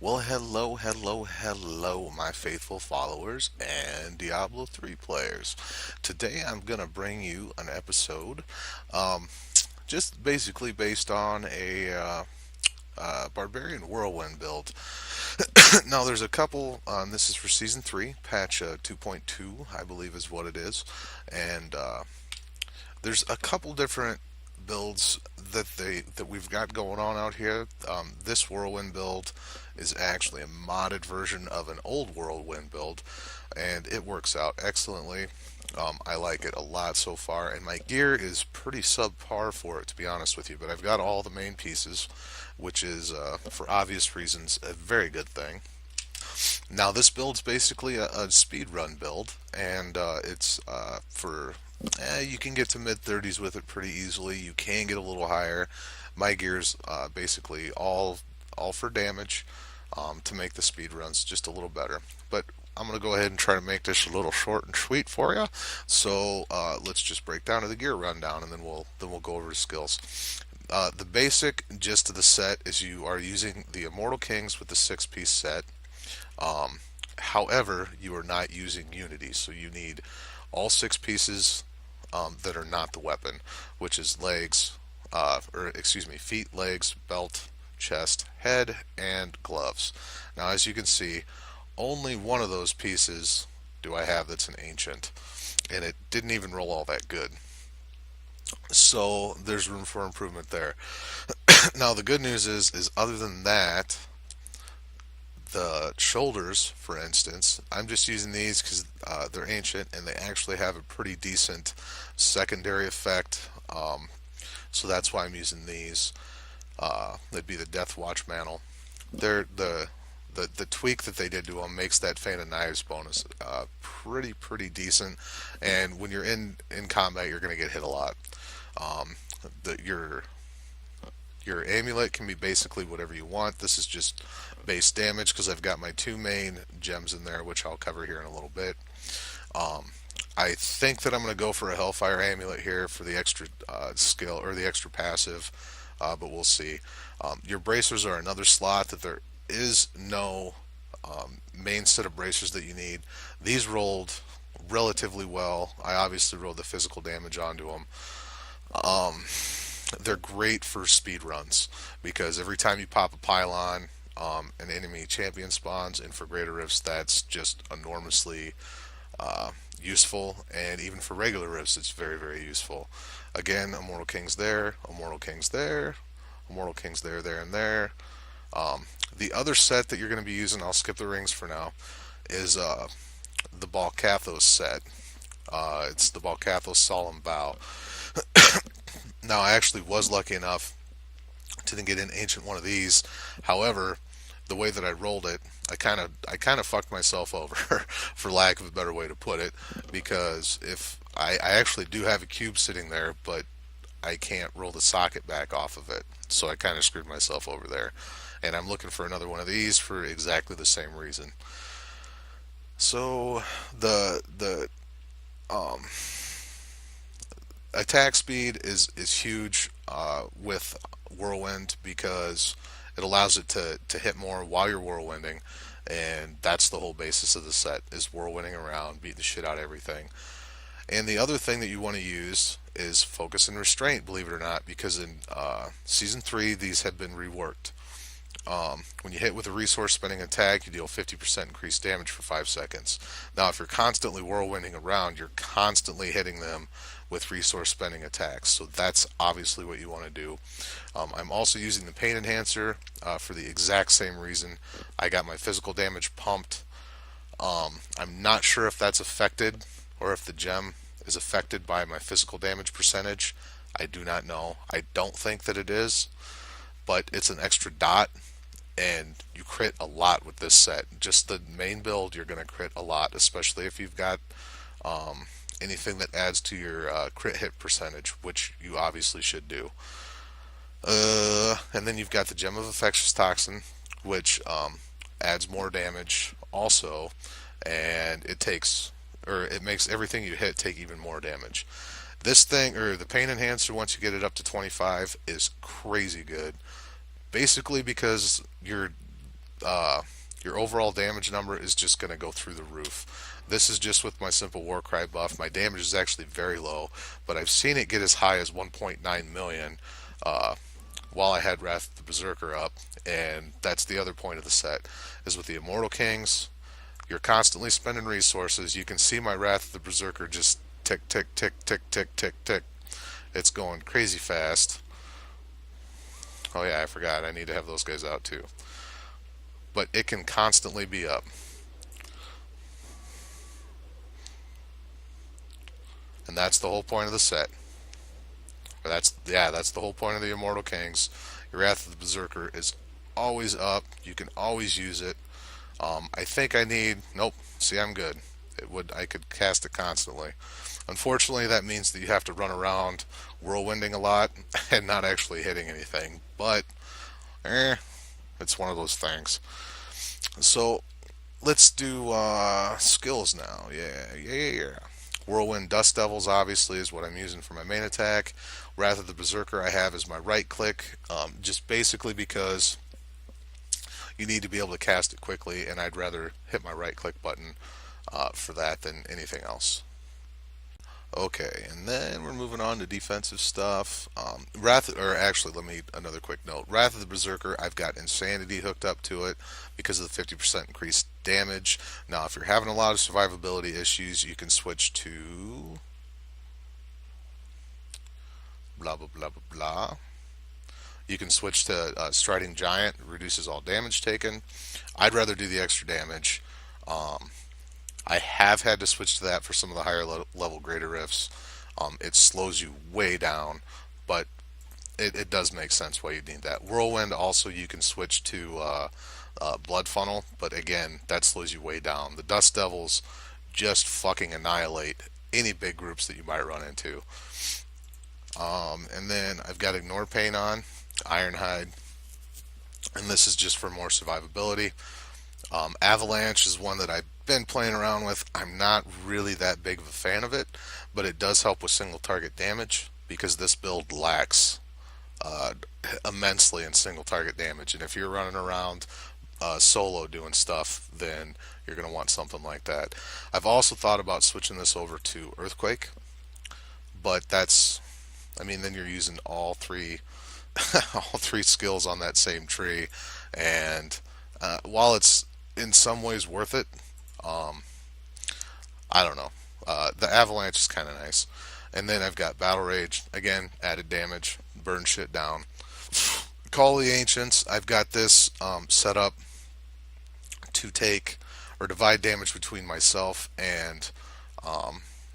Well, hello, my faithful followers and Diablo 3 players. Today I'm going to bring you an episode just basically based on a Barbarian Whirlwind build. Now, there's a couple, this is for Season 3, patch 2.2, I believe is what it is, and there's a couple different builds that we've got going on out here. This Whirlwind build is actually a modded version of an old Whirlwind build, and it works out excellently. I like it a lot so far, and my gear is pretty subpar for it, to be honest with you. But I've got all the main pieces, which is, for obvious reasons, a very good thing. Now, this build's basically a speed run build, and it's for you can get to mid 30s with it pretty easily. You can get a little higher. My gear's basically all for damage to make the speed runs just a little better. But I'm going to go ahead and try to make this a little short and sweet for you. So let's just break down to the gear rundown, and then we'll go over the skills. The basic gist of the set is you are using the Immortal Kings with the 6-piece set. However, you are not using Unity, so you need all 6 pieces that are not the weapon, which is legs, or excuse me, feet, legs, belt, chest, head, and gloves. Now, as you can see, only one of those pieces do I have that's an ancient, and it didn't even roll all that good. So there's room for improvement there. Now, the good news is other than that, the shoulders, for instance, I'm just using these because they're ancient and they actually have a pretty decent secondary effect. So that's why I'm using these. They'd be the Death Watch mantle. They're the tweak that they did to them makes that Fan of Knives bonus pretty decent. And when you're in combat, you're going to get hit a lot. Um, your amulet can be basically whatever you want. This is just base damage because I've got my 2 main gems in there, which I'll cover here in a little bit. Um, I think that I'm going to go for a Hellfire amulet here for the extra skill or the extra passive, but we'll see. Your bracers are another slot that there is no main set of bracers that you need. These rolled relatively well. I obviously rolled the physical damage onto them. Um, they're great for speed runs because every time you pop a pylon, an enemy champion spawns, and for greater rifts, that's just enormously useful. And even for regular rifts, it's very useful. Again, Immortal Kings there, Immortal Kings there, Immortal Kings there, there, and there. The other set that you're going to be using, I'll skip the rings for now, is the Bulkatho set. It's the Bulkatho Solemn Vow. Now, I actually was lucky enough to get an ancient one of these. However, the way that I rolled it, I kind of fucked myself over, for lack of a better way to put it, because if I actually do have a cube sitting there, but I can't roll the socket back off of it, so I kind of screwed myself over there. And I'm looking for another one of these for exactly the same reason. So the um, attack speed is huge with Whirlwind because it allows it to hit more while you're whirlwinding, and that's the whole basis of the set is whirlwinding around, beat the shit out of everything. And the other thing that you want to use is focus and restraint, believe it or not, because in season 3 these have been reworked. When you hit with a resource spending attack, you deal 50% increased damage for 5 seconds. Now, if you're constantly whirlwinding around, you're constantly hitting them with resource spending attacks. So that's obviously what you want to do. I'm also using the pain enhancer for the exact same reason. I got my physical damage pumped. I'm not sure if that's affected or if the gem is affected by my physical damage percentage. I do not know. I don't think that it is, but it's an extra dot, and you crit a lot with this set. Just the main build, you're going to crit a lot, especially if you've got anything that adds to your crit hit percentage, which you obviously should do. And then you've got the Gem of Infectious Toxin, which adds more damage also, and it makes everything you hit take even more damage. This thing, or the Pain Enhancer, once you get it up to 25, is crazy good. Basically because you're your overall damage number is just going to go through the roof. This is just with my simple Warcry buff. My damage is actually very low, but I've seen it get as high as 1.9 million while I had Wrath of the Berserker up, and that's the other point of the set, is with the Immortal Kings, you're constantly spending resources. You can see my Wrath of the Berserker just tick, tick, tick, tick, tick, tick, tick. It's going crazy fast. Oh yeah, I forgot. I need to have those guys out too. But it can constantly be up. And that's the whole point of the set. That's the whole point of the Immortal Kings. Your Wrath of the Berserker is always up. You can always use it. I think I need. Nope. See, I'm good. I could cast it constantly. Unfortunately, that means that you have to run around whirlwinding a lot and not actually hitting anything. But it's one of those things. So let's do skills now. Yeah. Whirlwind Dust Devils obviously is what I'm using for my main attack. Wrath of the Berserker I have as my right click, just basically because you need to be able to cast it quickly, and I'd rather hit my right click button for that than anything else. Okay, and then we're moving on to defensive stuff. Another quick note. Wrath of the Berserker, I've got Insanity hooked up to it because of the 50% increased damage. Now, if you're having a lot of survivability issues, you can switch to blah, blah, blah, blah, blah. You can switch to Striding Giant, reduces all damage taken. I'd rather do the extra damage. I have had to switch to that for some of the higher level greater rifts. It slows you way down, but it does make sense why you need that. Whirlwind also you can switch to Blood Funnel, but again, that slows you way down. The Dust Devils just annihilate any big groups that you might run into. And then I've got Ignore Pain on, Ironhide, and this is just for more survivability. Avalanche is one that I've been playing around with. I'm not really that big of a fan of it, but it does help with single target damage because this build lacks immensely in single target damage. And if you're running around solo doing stuff, then you're going to want something like that. I've also thought about switching this over to Earthquake, but then you're using all three all three skills on that same tree, and while it's in some ways worth it, I don't know. The Avalanche is kind of nice. And then I've got Battle Rage, again, added damage, burn shit down. Call of the Ancients, I've got this set up to take or divide damage between myself and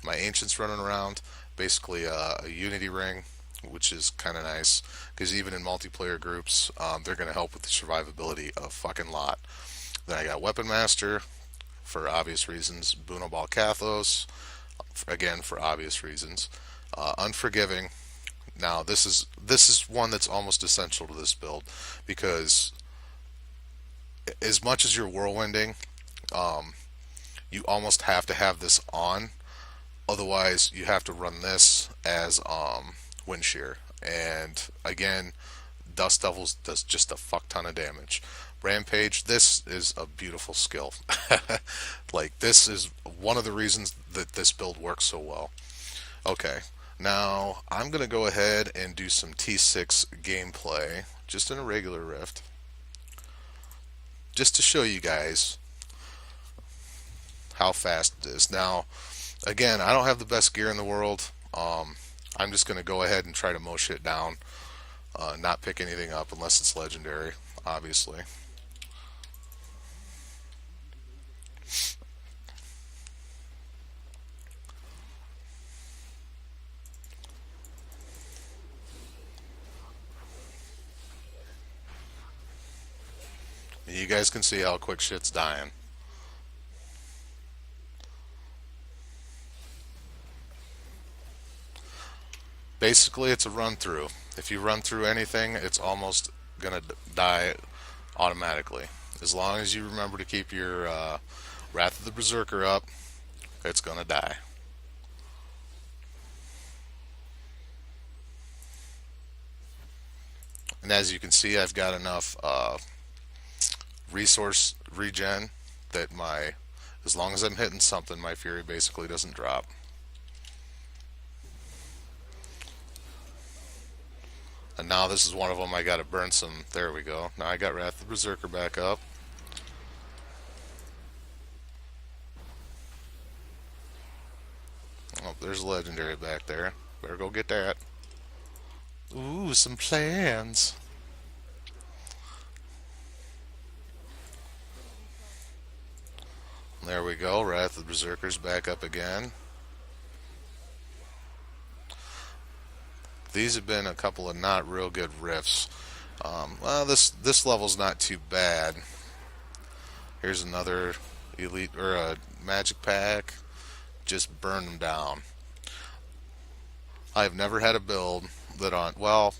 my Ancients running around. Basically a unity ring, which is kind of nice because even in multiplayer groups, they're going to help with the survivability a fucking lot. Then I got Weapon Master for obvious reasons. Bulkathos, again for obvious reasons. Unforgiving. Now this is one that's almost essential to this build because as much as you're whirlwinding, you almost have to have this on. Otherwise, you have to run this as Wind Shear. And again, Dust Devils does just a fuck ton of damage. Rampage, this is a beautiful skill. Like, this is one of the reasons that this build works so well. Okay, now I'm going to go ahead and do some T6 gameplay, just in a regular Rift, just to show you guys how fast it is. Now, again, I don't have the best gear in the world. I'm just going to go ahead and try to mow shit down, not pick anything up unless it's legendary, obviously. You guys can see how quick shit's dying. Basically, it's a run through. If you run through anything, it's almost gonna die automatically. As long as you remember to keep your Wrath of the Berserker up, it's gonna die. And as you can see, I've got enough resource regen that my, as long as I'm hitting something, my fury basically doesn't drop. And now this is one of them. I got to burn some. There we go. Now I got Wrath of the Berserker back up. Oh, there's a legendary back there. Better go get that. Ooh, some plans. There we go. Wrath of the Berserker's back up again. These have been a couple of not real good riffs. Well, this level's not too bad. Here's another elite or a magic pack. Just burn them down. I've never had a build that on. Well,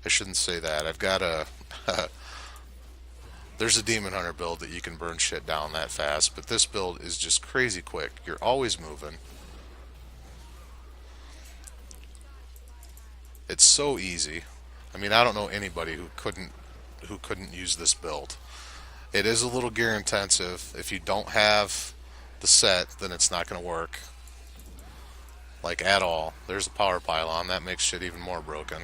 I shouldn't say that. I've got a. There's a Demon Hunter build that you can burn shit down that fast, but this build is just crazy quick. You're always moving. It's so easy. I mean, I don't know anybody who couldn't use this build. It is a little gear intensive. If you don't have the set, then it's not going to work. Like at all. There's a power pylon. That makes shit even more broken.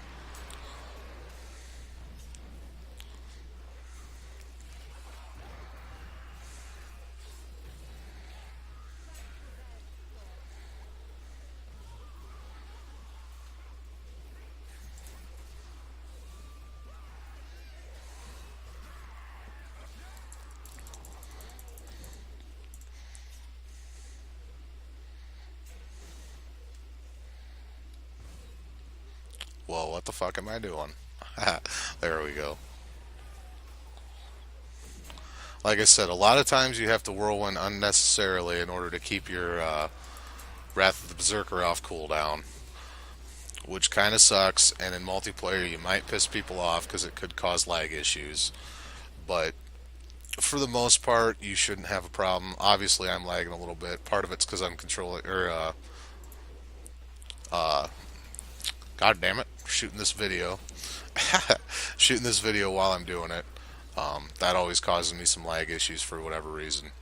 Well, what the fuck am I doing? There we go. Like I said, a lot of times you have to whirlwind unnecessarily in order to keep your Wrath of the Berserker off cooldown, which kind of sucks. And in multiplayer, you might piss people off because it could cause lag issues. But for the most part, you shouldn't have a problem. Obviously, I'm lagging a little bit. Part of it's because I'm controlling, or God damn it, shooting this video, shooting this video while I'm doing it. That always causes me some lag issues for whatever reason.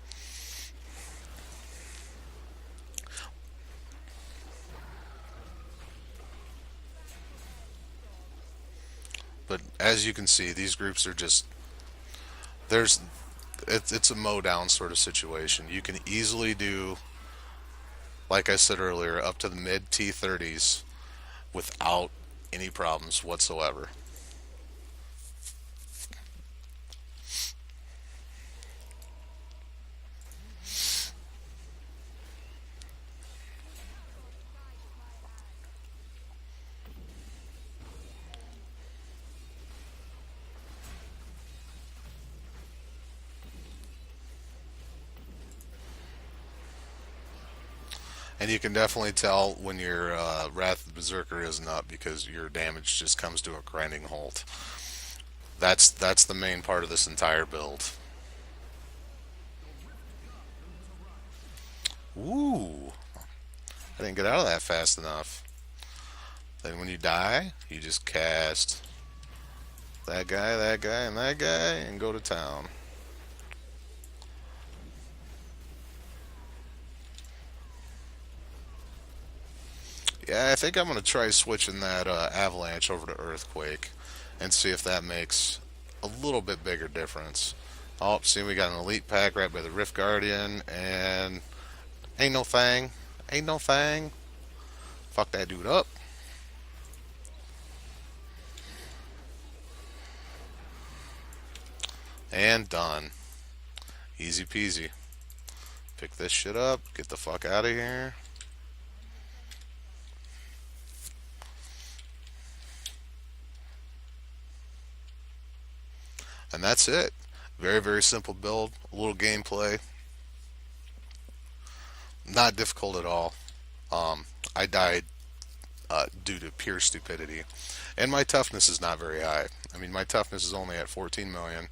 But as you can see, these groups are just there's it's a mow down sort of situation. You can easily do, like I said earlier, up to the mid T30s without any problems whatsoever. And you can definitely tell when your Wrath of the Berserker isn't up because your damage just comes to a grinding halt. That's the main part of this entire build. Ooh, I didn't get out of that fast enough. Then when you die, you just cast that guy, and that guy, and go to town. Yeah, I think I'm going to try switching that Avalanche over to Earthquake and see if that makes a little bit bigger difference. Oh, see, we got an Elite Pack right by the Rift Guardian, and ain't no thing. Ain't no thing. Fuck that dude up. And done. Easy peasy. Pick this shit up, get the fuck out of here. And that's it. Very, very simple build. A little gameplay. Not difficult at all. I died due to pure stupidity. And my toughness is not very high. I mean, my toughness is only at 14 million.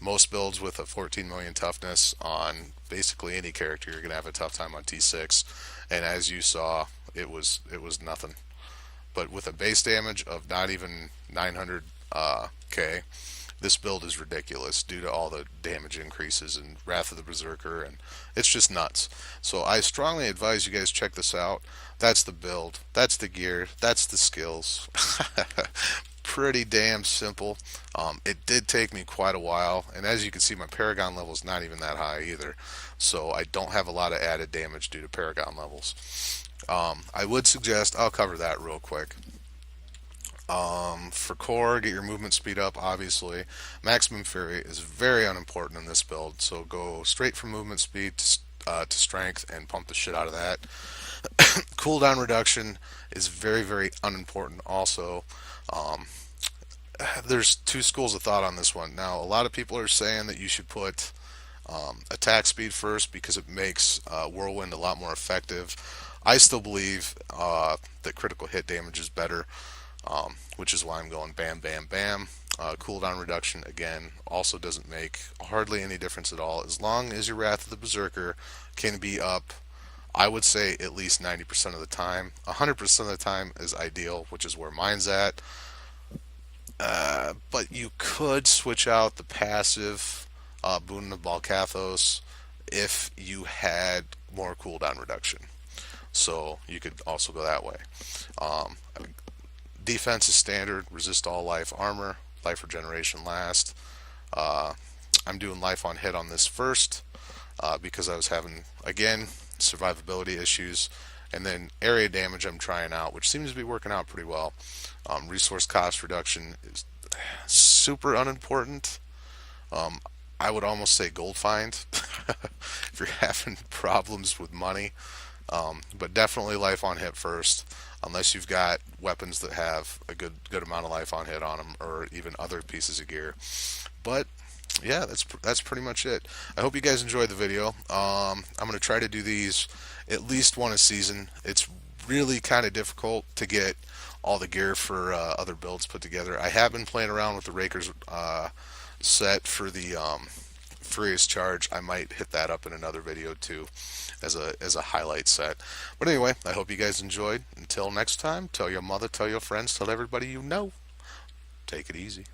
Most builds with a 14 million toughness on basically any character, you're going to have a tough time on T6. And as you saw, it was nothing. but with a base damage of not even 900 K, this build is ridiculous due to all the damage increases in Wrath of the Berserker, and it's just nuts. So I strongly advise you guys check this out. That's the build, that's the gear, that's the skills. Pretty damn simple. It did take me quite a while, and as you can see, my Paragon level is not even that high either, so I don't have a lot of added damage due to Paragon levels. I would suggest, I'll cover that real quick. For core, get your movement speed up, obviously. Maximum Fury is very unimportant in this build, so go straight from movement speed to strength and pump the shit out of that. Cooldown reduction is very, very unimportant also. Um, there's two schools of thought on this one. Now, a lot of people are saying that you should put attack speed first because it makes Whirlwind a lot more effective. I still believe that critical hit damage is better, which is why I'm going bam, bam, bam. Cooldown reduction, again, also doesn't make hardly any difference at all. As long as your Wrath of the Berserker can be up, I would say at least 90% of the time. 100% of the time is ideal, which is where mine's at. But you could switch out the passive Boon of Bulkathos if you had more cooldown reduction. So you could also go that way. Um, Defense is standard, resist all life armor, life regeneration last. Uh, I'm doing life on hit on this first because I was having, again, survivability issues. And then area damage I'm trying out, which seems to be working out pretty well. Resource cost reduction is super unimportant. Um, I would almost say gold find if you're having problems with money. But definitely life on hit first, unless you've got weapons that have a good amount of life on hit on them, or even other pieces of gear. But yeah, that's pretty much it. I hope you guys enjoyed the video. I'm gonna try to do these at least one a season. It's really kind of difficult to get all the gear for other builds put together. I have been playing around with the Raker's set for the Furious Charge. I might hit that up in another video too, as a highlight set. But anyway, I hope you guys enjoyed. Until next time, tell your mother, tell your friends, tell everybody you know. Take it easy.